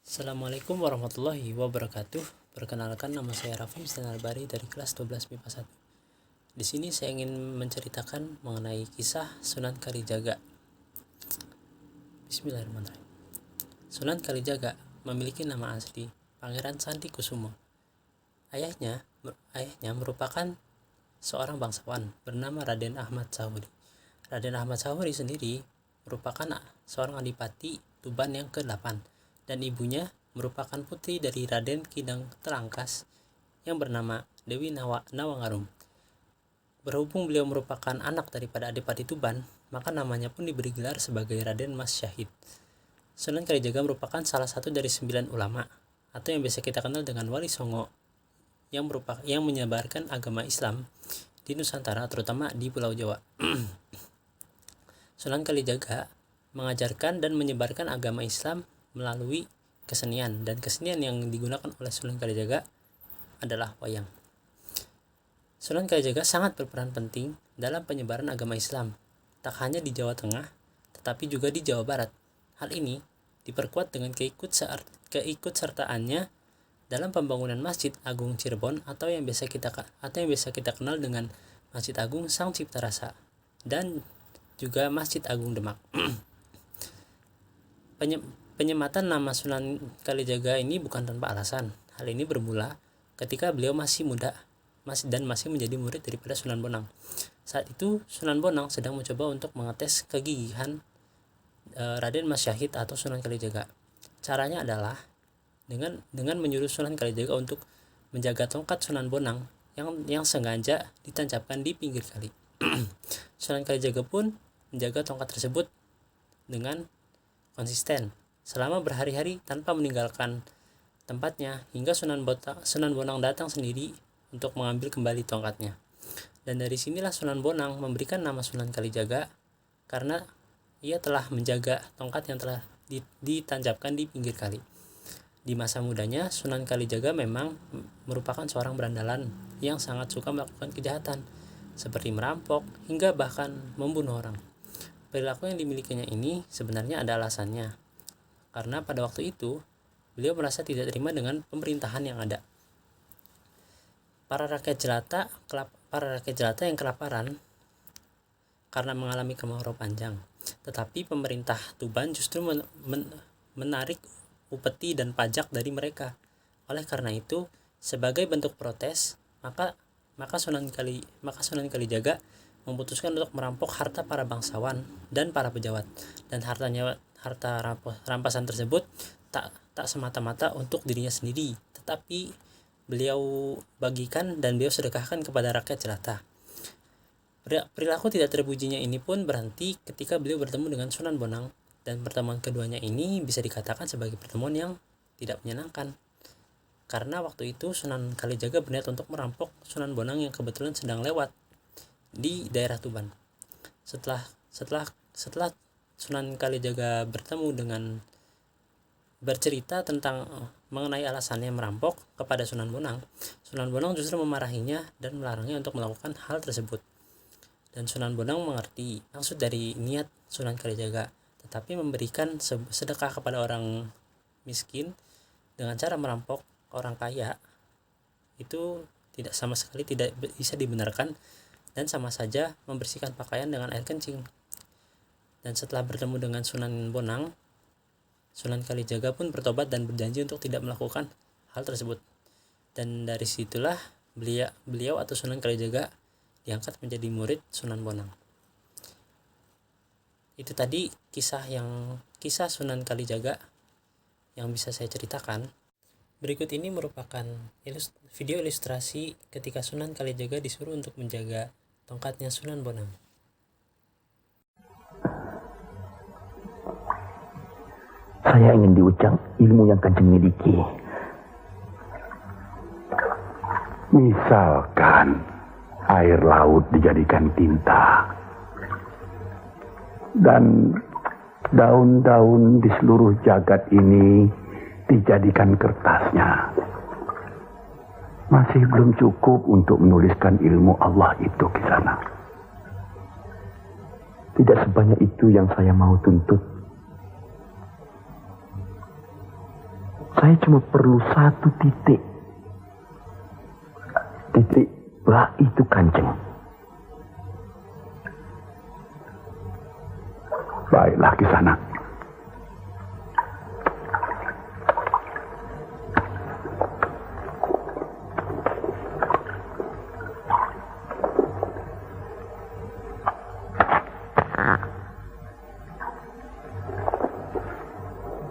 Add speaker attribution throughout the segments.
Speaker 1: Assalamualaikum warahmatullahi wabarakatuh. Perkenalkan, nama saya Raffi Albari dari kelas 12 MIPA 1. Di sini saya ingin menceritakan mengenai kisah Sunan Kalijaga. Bismillahirrahmanirrahim. Sunan Kalijaga memiliki nama asli Pangeran Sandi Kusumo. Ayahnya merupakan seorang bangsawan bernama Raden Ahmad Sahuri. Raden Ahmad Sahuri sendiri merupakan seorang adipati Tuban yang ke-8, dan ibunya merupakan putri dari Raden Kidang Terangkas yang bernama Dewi Nawangarum. Berhubung beliau merupakan anak daripada Adipati Tuban, maka namanya pun diberi gelar sebagai Raden Mas Syahid. Sunan Kalijaga merupakan salah satu dari 9 ulama atau yang biasa kita kenal dengan Wali Songo yang menyebarkan agama Islam di Nusantara, terutama di Pulau Jawa. Sunan Kalijaga mengajarkan dan menyebarkan agama Islam melalui kesenian, dan kesenian yang digunakan oleh Sunan Kalijaga adalah wayang. Sunan Kalijaga sangat berperan penting dalam penyebaran agama Islam, tak hanya di Jawa Tengah, tetapi juga di Jawa Barat. Hal ini diperkuat dengan keikutsertaannya dalam pembangunan Masjid Agung Cirebon atau yang biasa kita kenal dengan Masjid Agung Sang Cipta Rasa, dan juga Masjid Agung Demak. Penyematan nama Sunan Kalijaga ini bukan tanpa alasan. Hal ini bermula ketika beliau masih muda dan masih menjadi murid daripada Sunan Bonang. Saat itu Sunan Bonang sedang mencoba untuk mengetes kegigihan Raden Mas Syahid atau Sunan Kalijaga. Caranya adalah dengan menyuruh Sunan Kalijaga untuk menjaga tongkat Sunan Bonang yang sengaja ditancapkan di pinggir kali. Sunan Kalijaga pun menjaga tongkat tersebut dengan konsisten selama berhari-hari tanpa meninggalkan tempatnya, hingga Sunan Bonang datang sendiri untuk mengambil kembali tongkatnya. Dan dari sinilah Sunan Bonang memberikan nama Sunan Kalijaga, karena ia telah menjaga tongkat yang telah ditancapkan di pinggir kali. Di masa mudanya, Sunan Kalijaga memang merupakan seorang berandalan yang sangat suka melakukan kejahatan, seperti merampok hingga bahkan membunuh orang. Perilaku yang dimilikinya ini sebenarnya ada alasannya, karena pada waktu itu beliau merasa tidak terima dengan pemerintahan yang ada. Para rakyat jelata yang kelaparan karena mengalami kemarau panjang, tetapi pemerintah Tuban justru menarik upeti dan pajak dari mereka. Oleh karena itu, sebagai bentuk protes, maka Sunan Kalijaga memutuskan untuk merampok harta para bangsawan dan para pejabat, dan harta rampasan tersebut tak semata-mata untuk dirinya sendiri, tetapi beliau bagikan dan beliau sedekahkan kepada rakyat jelata. Perilaku tidak terpujinya ini pun berhenti ketika beliau bertemu dengan Sunan Bonang, dan pertemuan keduanya ini bisa dikatakan sebagai pertemuan yang tidak menyenangkan, karena waktu itu Sunan Kalijaga berniat untuk merampok Sunan Bonang yang kebetulan sedang lewat di daerah Tuban. Setelah Sunan Kalijaga bercerita tentang mengenai alasannya merampok kepada Sunan Bonang justru memarahinya dan melarangnya untuk melakukan hal tersebut. Dan Sunan Bonang mengerti maksud dari niat Sunan Kalijaga, tetapi memberikan sedekah kepada orang miskin dengan cara merampok orang kaya itu sama sekali tidak bisa dibenarkan, dan sama saja membersihkan pakaian dengan air kencing. Dan setelah bertemu dengan Sunan Bonang, Sunan Kalijaga pun bertobat dan berjanji untuk tidak melakukan hal tersebut. Dan dari situlah beliau atau Sunan Kalijaga diangkat menjadi murid Sunan Bonang. Itu tadi kisah Sunan Kalijaga yang bisa saya ceritakan. Berikut ini merupakan video ilustrasi ketika Sunan Kalijaga disuruh untuk menjaga tongkatnya Sunan Bonang.
Speaker 2: Saya ingin diucap ilmu yang Kanjeng miliki. Misalkan air laut dijadikan tinta, dan daun-daun di seluruh jagat ini dijadikan kertasnya. Masih belum cukup untuk menuliskan ilmu Allah itu ke sana. Tidak sebanyak itu yang saya mau tuntut. Saya cuma perlu satu titik. Titik ba itu Kanjeng.
Speaker 3: Baiklah Kisanak.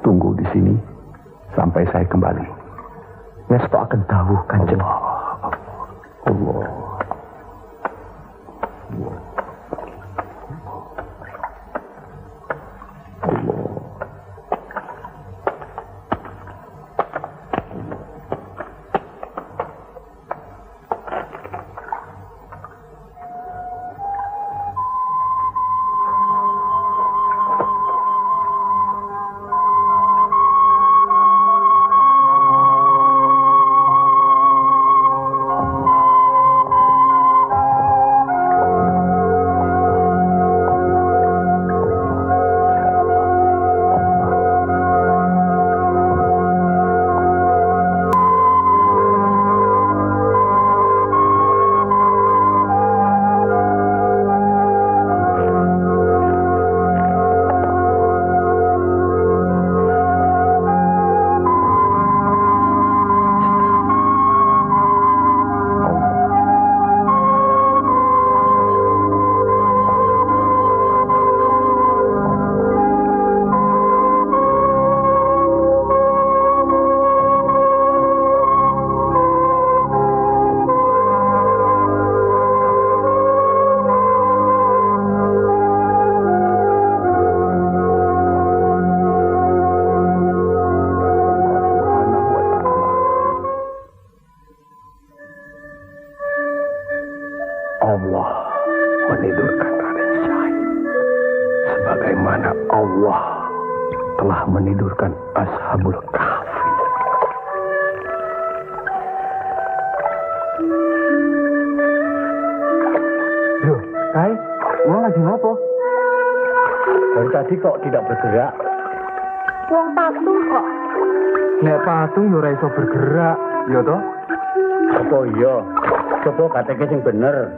Speaker 3: Tunggu di sini sampai saya kembali.
Speaker 2: Ngesto akan tahu Kanjeng.
Speaker 3: Allah.
Speaker 2: Allah menidurkan Raden Syahid sebagaimana Allah telah menidurkan Ashabul Kahfi. Loh, Kai, mau lagi ngopo? Dari tadi kok tidak bergerak?
Speaker 4: Wong patung kok.
Speaker 2: Nek patung yo ora iso bergerak, ya toh?
Speaker 5: Apa iya? Coba kateke sing bener.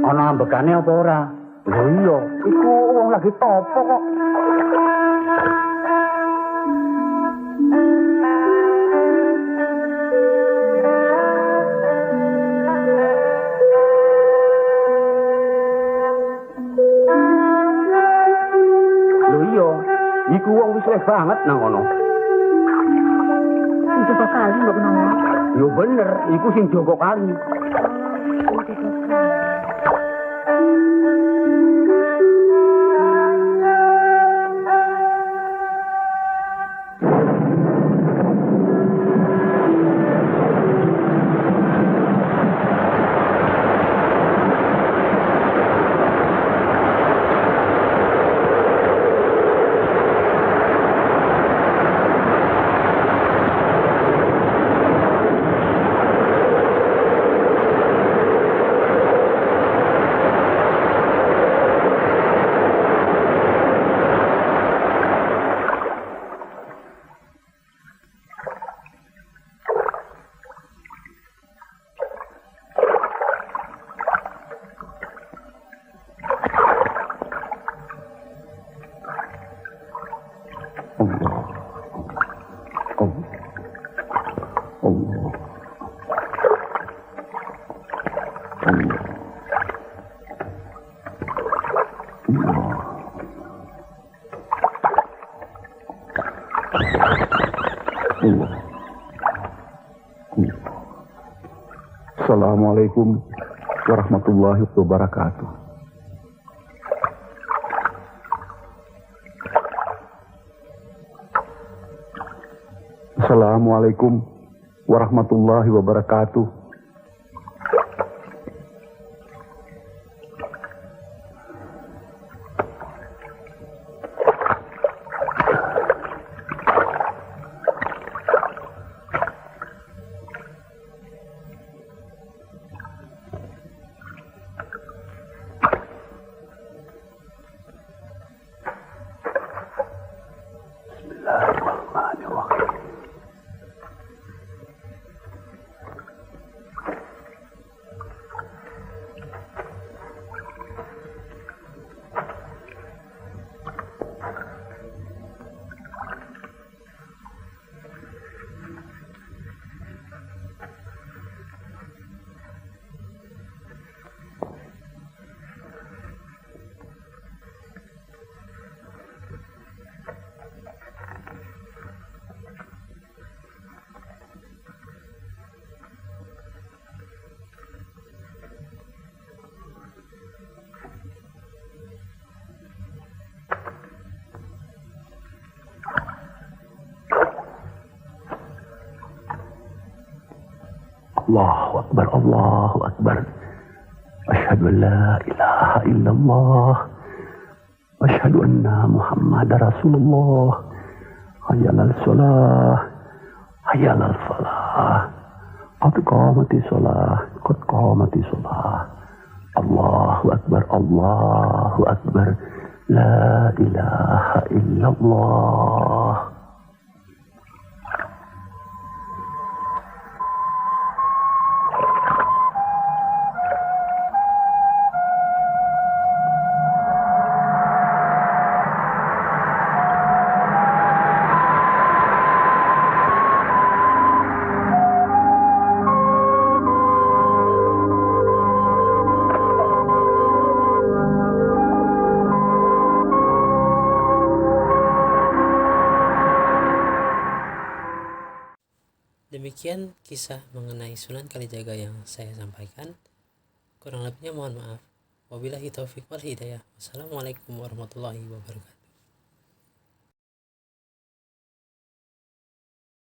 Speaker 5: Ana ambekane apa ora?
Speaker 2: Lho iya, iku wong lagi topo kok.
Speaker 5: Lho iya, iku wong wis leh banget nang kono.
Speaker 4: Sing coba kali mbok menawa.
Speaker 5: Yo bener, iku sing Joko Kali.
Speaker 3: Assalamualaikum warahmatullahi wabarakatuh. Assalamualaikum warahmatullahi wabarakatuh. Allahu Akbar, Allahu Akbar. Asyhadu an la ilaha illallah. Asyhadu anna Muhammadar Rasulullah. Hayya 'alal shalah. Hayya 'alal falah. Qad qamatis shalah. Qad qamatis shalah. Allahu Akbar, Allahu Akbar. La ilaha illallah.
Speaker 1: Demikian kisah mengenai Sunan Kalijaga yang saya sampaikan. Kurang lebihnya mohon maaf. Wabillahi taufiq wal hidayah. Wassalamualaikum warahmatullahi wabarakatuh.